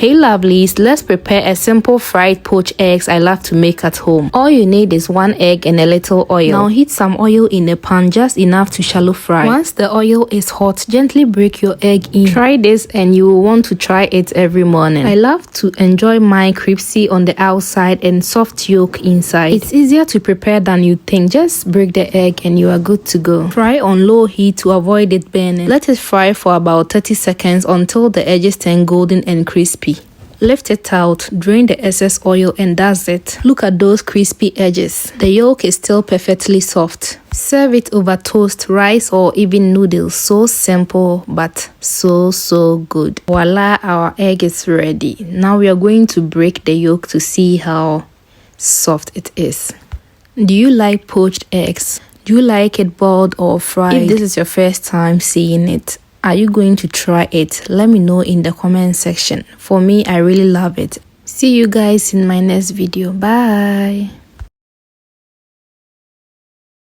Hey lovelies, let's prepare a simple fried poached eggs I love to make at home. All you need is 1 egg and a little oil. Now heat some oil in a pan, just enough to shallow fry. Once the oil is hot, gently break your egg in. Try this and you will want to try it every morning. I love to enjoy mine crispy on the outside and soft yolk inside. It's easier to prepare than you think. Just break the egg and you are good to go. Fry on low heat to avoid it burning. Let it fry for about 30 seconds until the edges turn golden and crispy. Lift it out, drain the excess oil, and that's it. Look at those crispy edges. The yolk is still perfectly soft. Serve it over toast, rice, or even noodles. So simple but so good. Voila, our egg is ready. Now we are going to break the yolk to see how soft it is. Do you like poached eggs? Do you like it boiled or fried? If this is your first time seeing it, are you going to try it? Let me know in the comment section. For me, I really love it. See you guys in my next video. Bye.